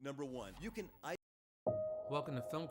Number one, you can Welcome to Film.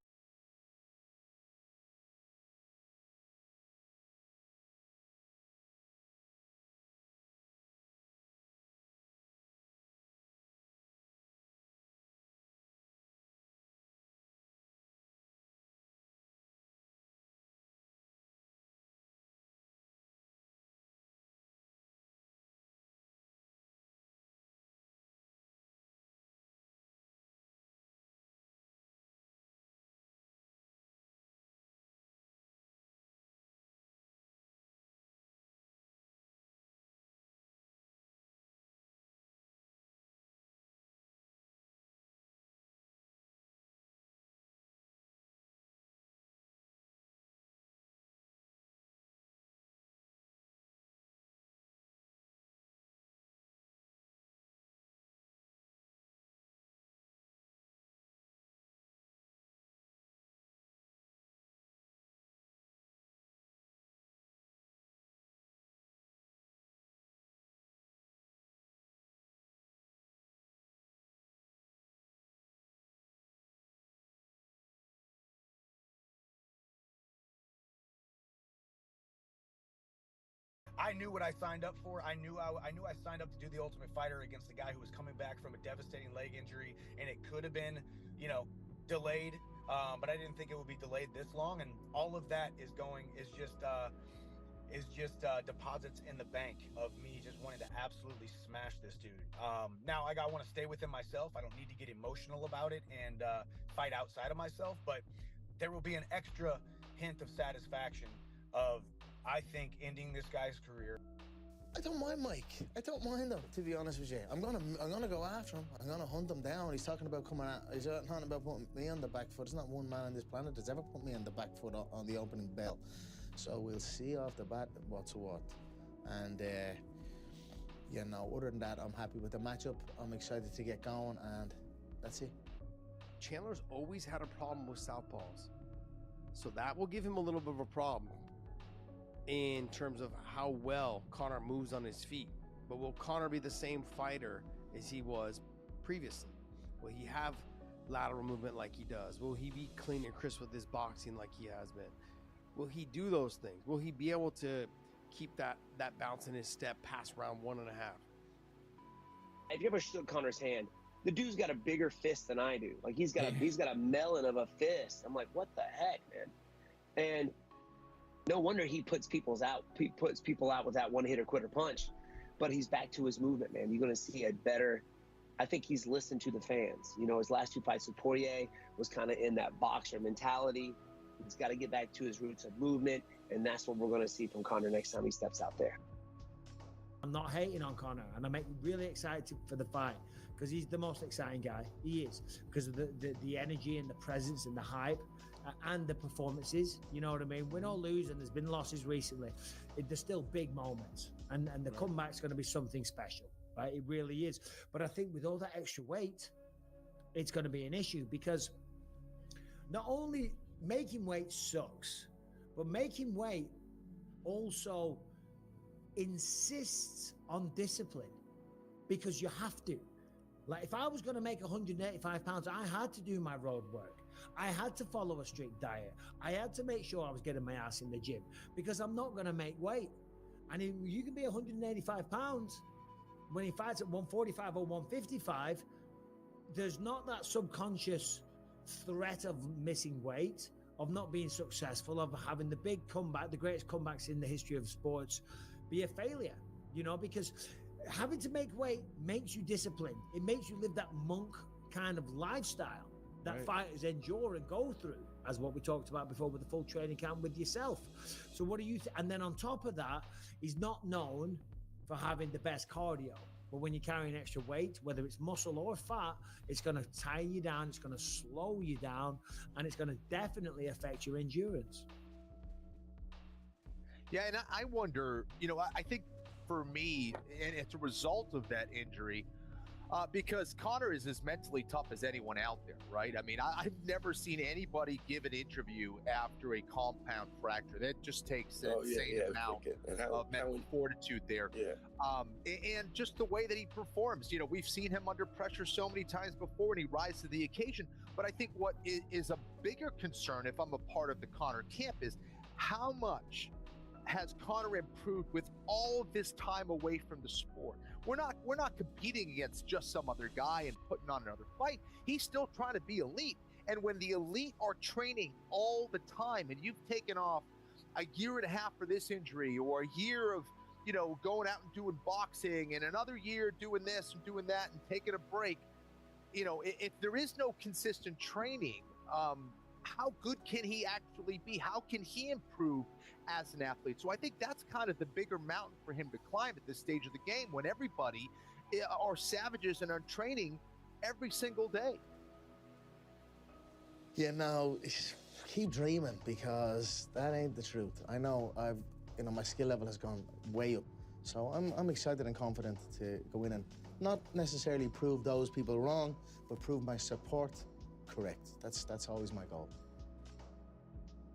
I knew what I signed up for. I knew I signed up to do the Ultimate Fighter against a guy who was coming back from a devastating leg injury, and it could have been, delayed. But I didn't think it would be delayed this long, and all of that is just deposits in the bank of me just wanting to absolutely smash this dude. Now I want to stay within myself. I don't need to get emotional about it and fight outside of myself, but there will be an extra hint of satisfaction of, I think, ending this guy's career. I don't mind Mike. I don't mind him, to be honest with you. I'm gonna go after him. I'm gonna hunt him down. He's talking about he's talking about putting me on the back foot. There's not one man on this planet that's ever put me on the back foot on the opening bell. So we'll see off the bat what's what. And other than that, I'm happy with the matchup. I'm excited to get going, and that's it. Chandler's always had a problem with southpaws, so that will give him a little bit of a problem in terms of how well Conor moves on his feet. But will Conor be the same fighter as he was previously? Will he have lateral movement like he does? Will he be clean and crisp with his boxing like he has been? Will he do those things? Will he be able to keep that bounce in his step past round 1.5? If you ever shook Conor's hand, the dude's got a bigger fist than I do. Like he's got a melon of a fist. I'm like, what the heck, man? And no wonder he puts people out with that one hitter quitter punch. But he's back to his movement, man. You're gonna see a better. I think he's listened to the fans. His last 2 fights with Poirier was kind of in that boxer mentality. He's got to get back to his roots of movement, and that's what we're going to see from Conor next time he steps out there. I'm not hating on Conor, and I'm really excited for the fight because he's the most exciting guy. He is, because of the energy and the presence and the hype and the performances. You know what I mean? Win or lose, and there's been losses recently, there's still big moments, and the comeback's going to be something special, right? It really is. But I think with all that extra weight, it's going to be an issue because not only making weight sucks, but making weight also insists on discipline because you have to. Like if I was going to make 185 pounds, I had to do my road work. I had to follow a strict diet. I had to make sure I was getting my ass in the gym because I'm not going to make weight. And if you can be 185 pounds when he fights at 145 or 155, there's not that subconscious threat of missing weight, of not being successful, of having the big comeback, the greatest comebacks in the history of sports, be a failure, because having to make weight makes you disciplined. It makes you live that monk kind of lifestyle that fighters endure and go through, as what we talked about before with the full training camp with yourself. So what do you and then on top of that, he's not known for having the best cardio. But when you're carrying extra weight, whether it's muscle or fat, it's going to tie you down, it's going to slow you down, and it's going to definitely affect your endurance. Yeah, and I wonder, I think for me, and as a result of that injury, because Conor is as mentally tough as anyone out there, right? I mean, I've never seen anybody give an interview after a compound fracture. That just takes an insane amount of mental fortitude there. And just the way that he performs. You know, we've seen him under pressure so many times before, and he rises to the occasion. But I think what is a bigger concern, if I'm a part of the Conor camp, is how much has Conor improved with all of this time away from the sport? We're not competing against just some other guy and putting on another fight. He's still trying to be elite. And when the elite are training all the time, and you've taken off a year and a half for this injury, or a year of, you know, going out and doing boxing, and another year doing this and doing that and taking a break, you know, if there is no consistent training, how good can he actually be? How can he improve as an athlete? So I think that's kind of the bigger mountain for him to climb at this stage of the game, when everybody are savages and are training every single day. Yeah, no, keep dreaming, because that ain't the truth. I know my skill level has gone way up. So I'm excited and confident to go in and not necessarily prove those people wrong, but prove my support correct. That's always my goal.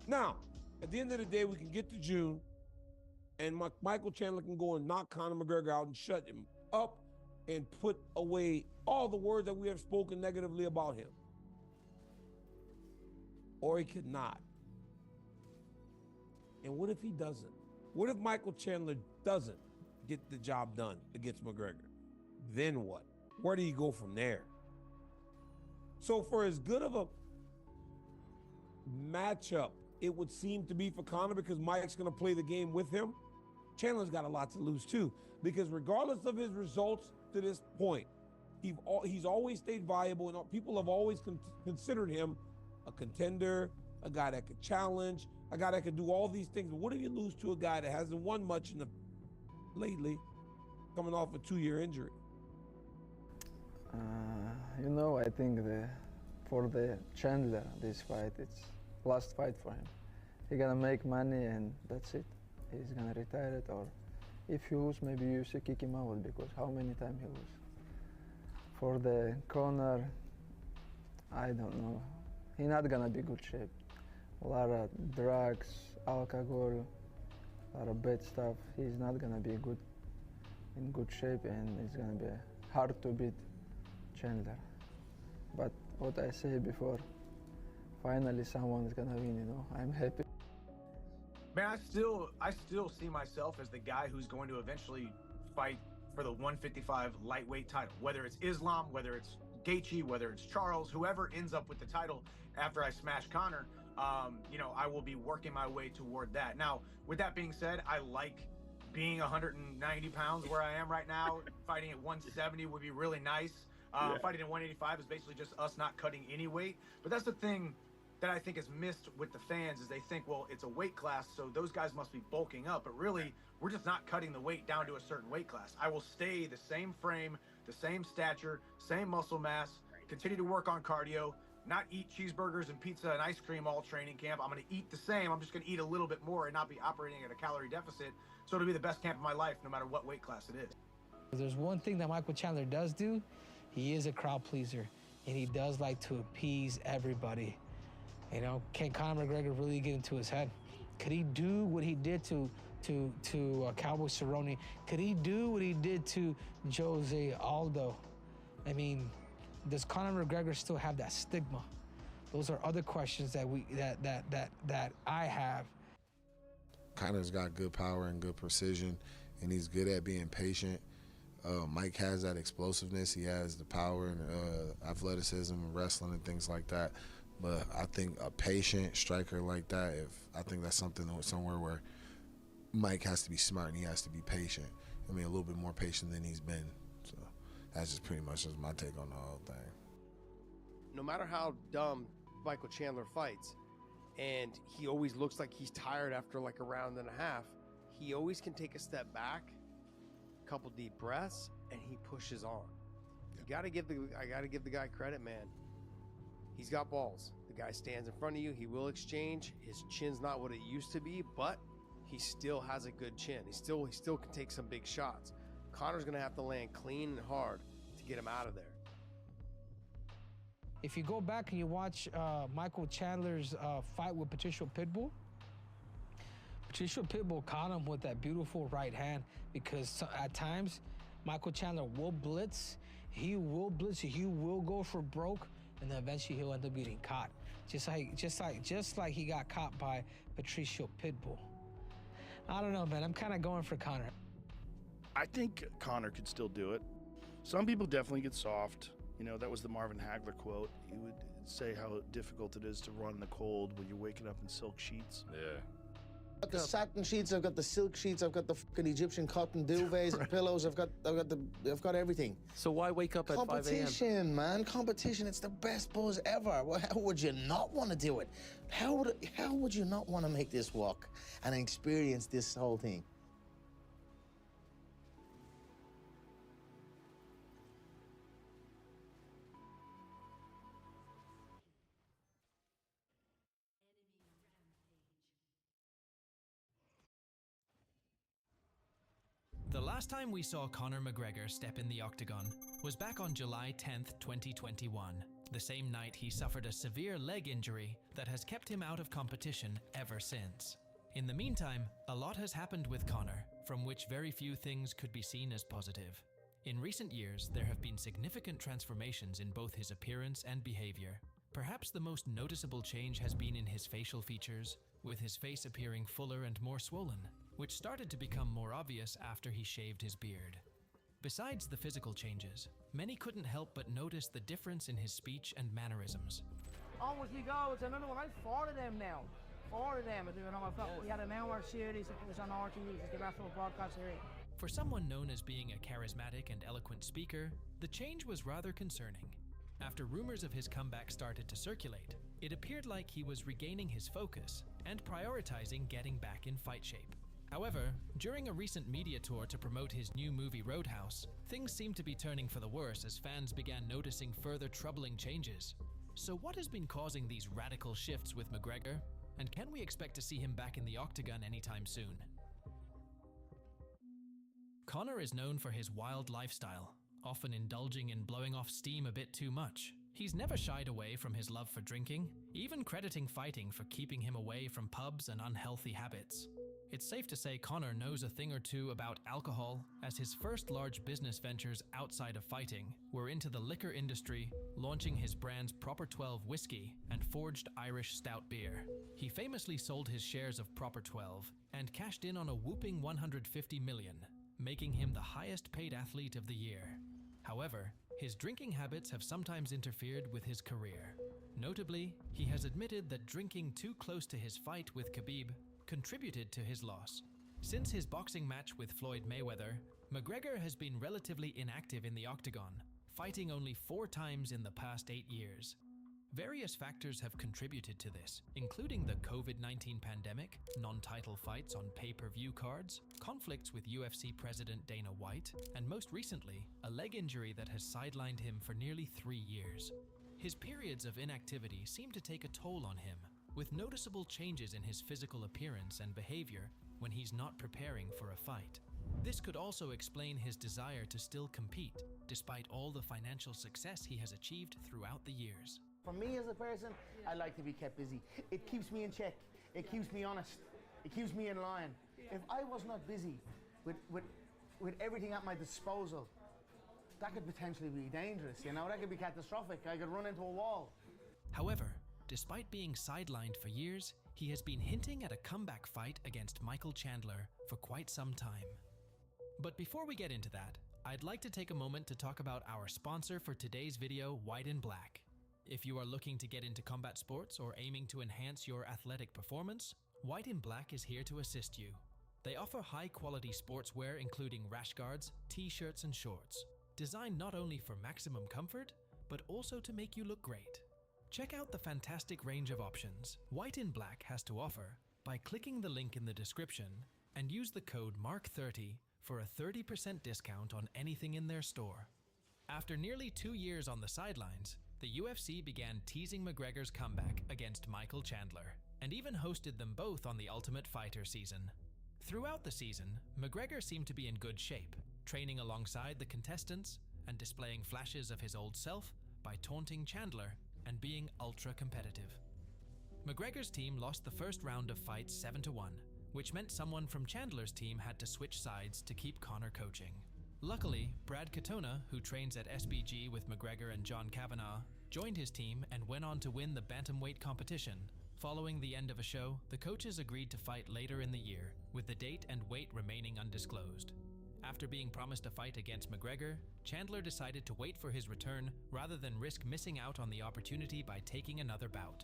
Now, at the end of the day, we can get to June, and Michael Chandler can go and knock Conor McGregor out and shut him up and put away all the words that we have spoken negatively about him. Or he could not. And what if he doesn't? What if Michael Chandler doesn't get the job done against McGregor? Then what? Where do you go from there? So for as good of a matchup it would seem to be for Conor, because Mike's going to play the game with him, Chandler's got a lot to lose too, because regardless of his results to this point, he's always stayed viable, and people have always considered him a contender, a guy that could challenge, a guy that could do all these things. But what if you lose to a guy that hasn't won much lately, coming off a 2-year injury? You know, I think for the Chandler, this fight, it's last fight for him. He's gonna make money and that's it. He's gonna retire it, or if he lose, maybe you should kick him out, because how many times he lose? For the Conor, I don't know. He's not gonna be good shape. A lot of drugs, alcohol, a lot of bad stuff. He's not gonna be in good shape, and it's gonna be hard to beat Chandler. But what I said before, finally someone's gonna win, you know. I'm happy. Man, I still see myself as the guy who's going to eventually fight for the 155 lightweight title, whether it's Islam, whether it's Gaethje, whether it's Charles, whoever ends up with the title after I smash Conor. You know, I will be working my way toward that. Now, with that being said, I like being 190 pounds where I am right now. Fighting at 170 would be really nice. Fighting at 185 is basically just us not cutting any weight. But that's the thing that I think is missed with the fans, is they think, well, it's a weight class, so those guys must be bulking up. But really, we're just not cutting the weight down to a certain weight class. I will stay the same frame, the same stature, same muscle mass, continue to work on cardio, not eat cheeseburgers and pizza and ice cream all training camp. I'm going to eat the same. I'm just going to eat a little bit more and not be operating at a calorie deficit. So it'll be the best camp of my life, no matter what weight class it is. There's one thing that Michael Chandler does do. He is a crowd pleaser, and he does like to appease everybody. You know, can Conor McGregor really get into his head? Could he do what he did to Cowboy Cerrone? Could he do what he did to Jose Aldo? I mean, does Conor McGregor still have that stigma? Those are other questions that I have. Conor's got good power and good precision, and he's good at being patient. Mike has that explosiveness. He has the power and athleticism and wrestling and things like that. But I think a patient striker like that, I think that's something somewhere where Mike has to be smart and he has to be patient. I mean, a little bit more patient than he's been. So that's just pretty much just my take on the whole thing. No matter how dumb Michael Chandler fights, and he always looks like he's tired after like a round and a half, he always can take a step back, a couple deep breaths, and he pushes on. I gotta give the guy credit, man. He's got balls. The guy stands in front of you. He will exchange. His chin's not what it used to be, but he still has a good chin. He still can take some big shots. Conor's gonna have to land clean and hard to get him out of there. If you go back and you watch Michael Chandler's fight with Patricio Pitbull, Patricio Pitbull caught him with that beautiful right hand, because at times Michael Chandler will blitz, he will go for broke, and then eventually he'll end up getting caught. Just like he got caught by Patricio Pitbull. I don't know, man. I'm kind of going for Conor. I think Conor could still do it. Some people definitely get soft. You know, that was the Marvin Hagler quote. He would say how difficult it is to run in the cold when you're waking up in silk sheets. Yeah. I've got the satin sheets, I've got the silk sheets, I've got the fucking Egyptian cotton duvets and pillows, I've got everything. So why wake up at 5 a.m.? Competition, man, competition. It's the best buzz ever. Well, how would you not want to do it? How would you not want to make this walk and experience this whole thing? The last time we saw Conor McGregor step in the octagon was back on July 10th, 2021, the same night he suffered a severe leg injury that has kept him out of competition ever since. In the meantime, a lot has happened with Conor, from which very few things could be seen as positive. In recent years, there have been significant transformations in both his appearance and behavior. Perhaps the most noticeable change has been in his facial features, with his face appearing fuller and more swollen, which started to become more obvious after he shaved his beard. Besides the physical changes, many couldn't help but notice the difference in his speech and mannerisms. On you go, it's another one. I 4 of them now. 4 of them are doing all my stuff. We had an hour series, it was on RTV, it's the rest of the broadcast series. For someone known as being a charismatic and eloquent speaker, the change was rather concerning. After rumors of his comeback started to circulate, it appeared like he was regaining his focus and prioritizing getting back in fight shape. However, during a recent media tour to promote his new movie Roadhouse, things seemed to be turning for the worse as fans began noticing further troubling changes. So what has been causing these radical shifts with McGregor? And can we expect to see him back in the octagon anytime soon? Conor is known for his wild lifestyle, often indulging in blowing off steam a bit too much. He's never shied away from his love for drinking, even crediting fighting for keeping him away from pubs and unhealthy habits. It's safe to say Conor knows a thing or two about alcohol, as his first large business ventures outside of fighting were into the liquor industry, launching his brands Proper 12 whiskey and Forged Irish Stout beer. He famously sold his shares of Proper 12 and cashed in on a whooping $150 million, making him the highest paid athlete of the year. However, his drinking habits have sometimes interfered with his career. Notably, he has admitted that drinking too close to his fight with Khabib contributed to his loss. Since his boxing match with Floyd Mayweather, McGregor has been relatively inactive in the octagon, fighting only 4 times in the past 8 years. Various factors have contributed to this, including the COVID-19 pandemic, non-title fights on pay-per-view cards, conflicts with UFC President Dana White, and most recently, a leg injury that has sidelined him for nearly 3 years. His periods of inactivity seem to take a toll on him, with noticeable changes in his physical appearance and behavior when he's not preparing for a fight. This could also explain his desire to still compete, despite all the financial success he has achieved throughout the years. For me as a person, I like to be kept busy. It keeps me in check. It keeps me honest. It keeps me in line. If I was not busy with everything at my disposal, that could potentially be dangerous, you know? That could be catastrophic. I could run into a wall. However, despite being sidelined for years, he has been hinting at a comeback fight against Michael Chandler for quite some time. But before we get into that, I'd like to take a moment to talk about our sponsor for today's video, White and Black. If you are looking to get into combat sports or aiming to enhance your athletic performance, White and Black is here to assist you. They offer high-quality sportswear including rash guards, t-shirts and shorts, designed not only for maximum comfort, but also to make you look great. Check out the fantastic range of options White and Black has to offer by clicking the link in the description and use the code MARK30 for a 30% discount on anything in their store. After nearly 2 years on the sidelines, the UFC began teasing McGregor's comeback against Michael Chandler and even hosted them both on the Ultimate Fighter season. Throughout the season, McGregor seemed to be in good shape, training alongside the contestants and displaying flashes of his old self by taunting Chandler and being ultra competitive. McGregor's team lost the first round of fights 7-1, which meant someone from Chandler's team had to switch sides to keep Conor coaching. Luckily, Brad Katona, who trains at SBG with McGregor and John Kavanagh, joined his team and went on to win the bantamweight competition. Following the end of a show, the coaches agreed to fight later in the year, with the date and weight remaining undisclosed. After being promised a fight against McGregor, Chandler decided to wait for his return rather than risk missing out on the opportunity by taking another bout.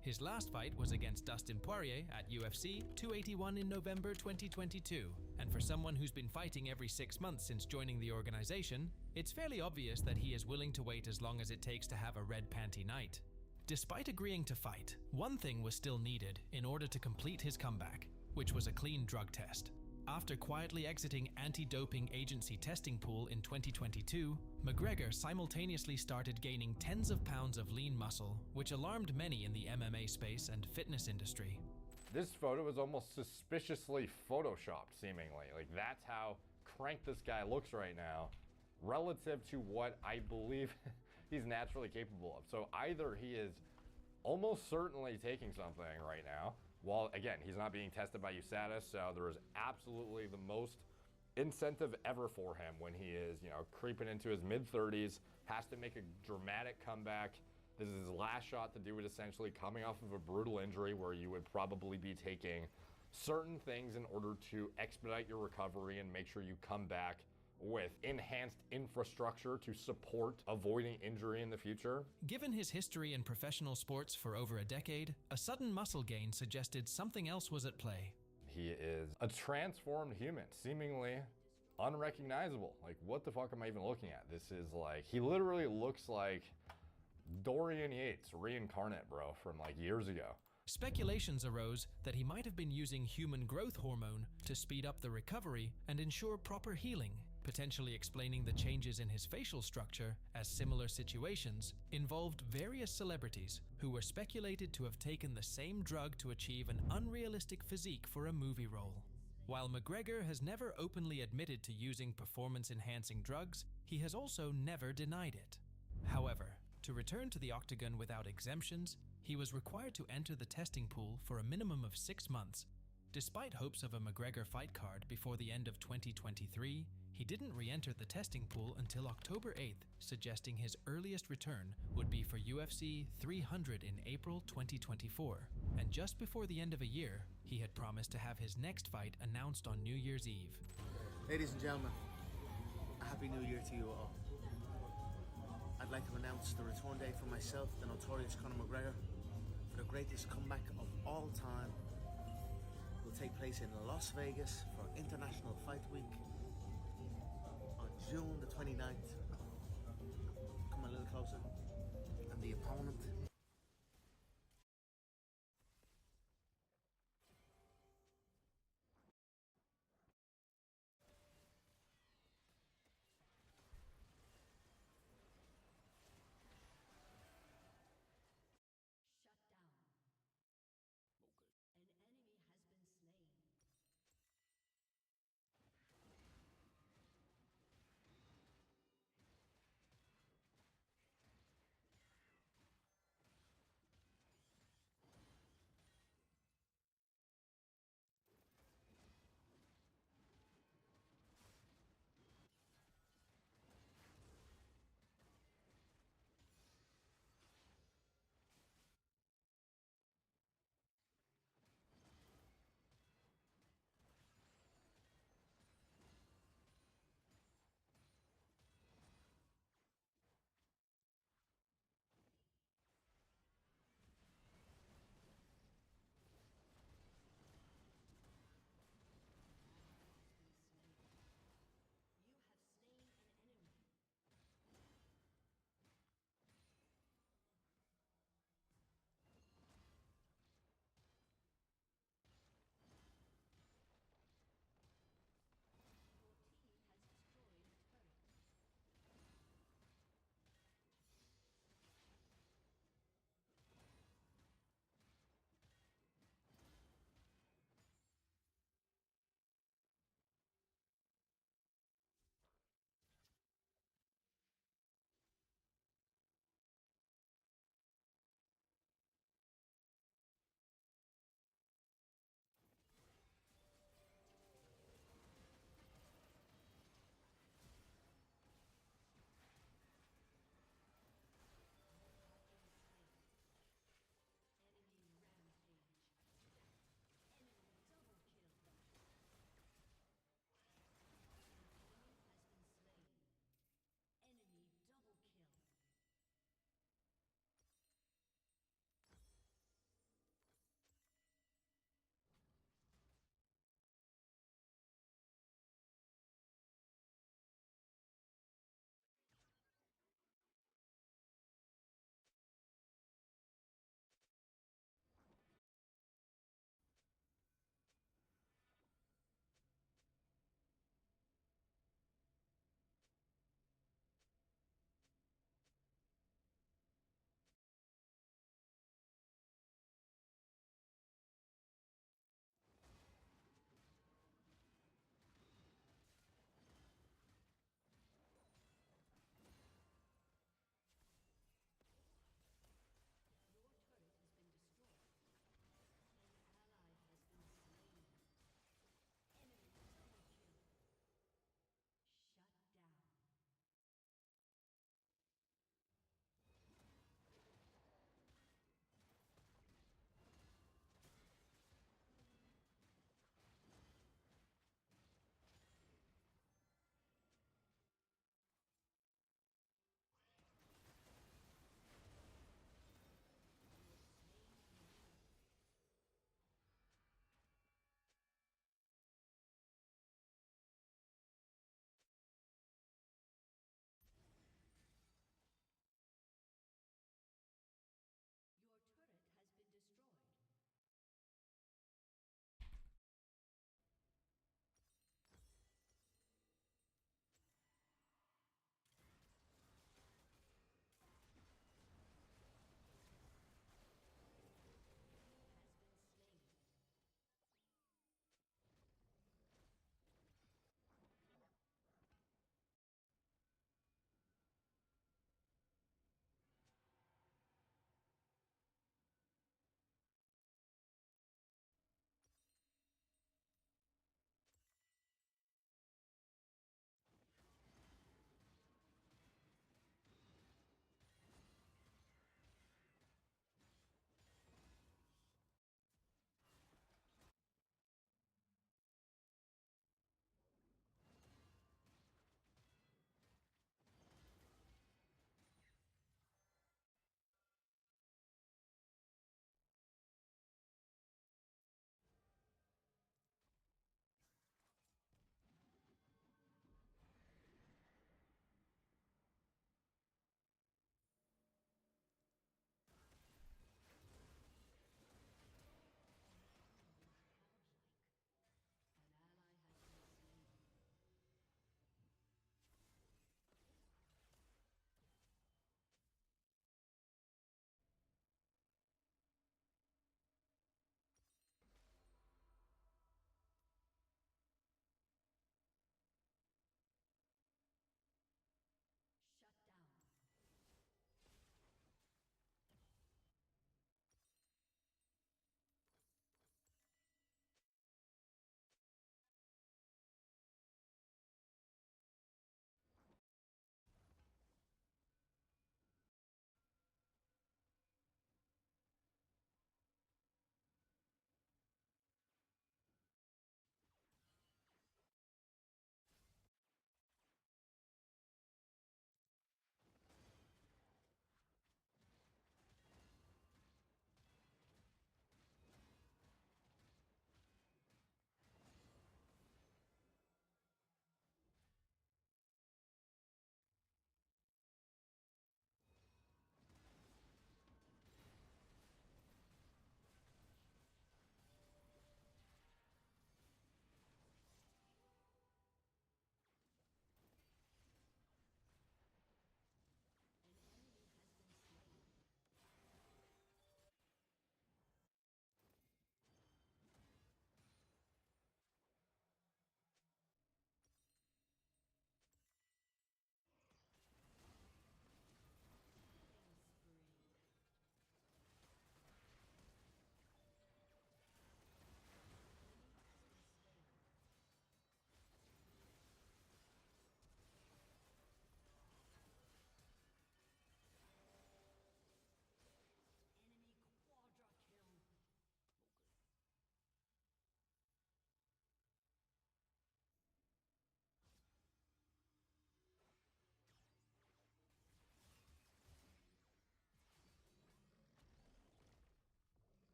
His last fight was against Dustin Poirier at UFC 281 in November 2022, and for someone who's been fighting every 6 months since joining the organization, it's fairly obvious that he is willing to wait as long as it takes to have a red panty night. Despite agreeing to fight, one thing was still needed in order to complete his comeback, which was a clean drug test. After quietly exiting anti-doping agency testing pool in 2022, McGregor simultaneously started gaining tens of pounds of lean muscle, which alarmed many in the MMA space and fitness industry. This photo is almost suspiciously photoshopped, seemingly. Like, that's how cranked this guy looks right now, relative to what I believe he's naturally capable of. So either he is almost certainly taking something right now, while, again, he's not being tested by USADA, so there is absolutely the most incentive ever for him when he is, creeping into his mid-30s, has to make a dramatic comeback. This is his last shot to do it, essentially, coming off of a brutal injury where you would probably be taking certain things in order to expedite your recovery and make sure you come back with enhanced infrastructure to support avoiding injury in the future. Given his history in professional sports for over a decade, a sudden muscle gain suggested something else was at play. He is a transformed human, seemingly unrecognizable. Like, what the fuck am I even looking at? This is like, he literally looks like Dorian Yates reincarnate, bro, from like years ago. Speculations arose that he might have been using human growth hormone to speed up the recovery and ensure proper healing, potentially explaining the changes in his facial structure, as similar situations involved various celebrities who were speculated to have taken the same drug to achieve an unrealistic physique for a movie role. While McGregor has never openly admitted to using performance-enhancing drugs, he has also never denied it. However, to return to the octagon without exemptions, he was required to enter the testing pool for a minimum of 6 months. Despite hopes of a McGregor fight card before the end of 2023, he didn't re-enter the testing pool until October 8th, suggesting his earliest return would be for UFC 300 in April 2024. And just before the end of a year, he had promised to have his next fight announced on New Year's Eve. Ladies and gentlemen, a Happy New Year to you all. I'd like to announce the return date for myself, the notorious Conor McGregor, for the greatest comeback of all time. It will take place in Las Vegas for International Fight Week on June the 29th. Come a little closer. And the opponent.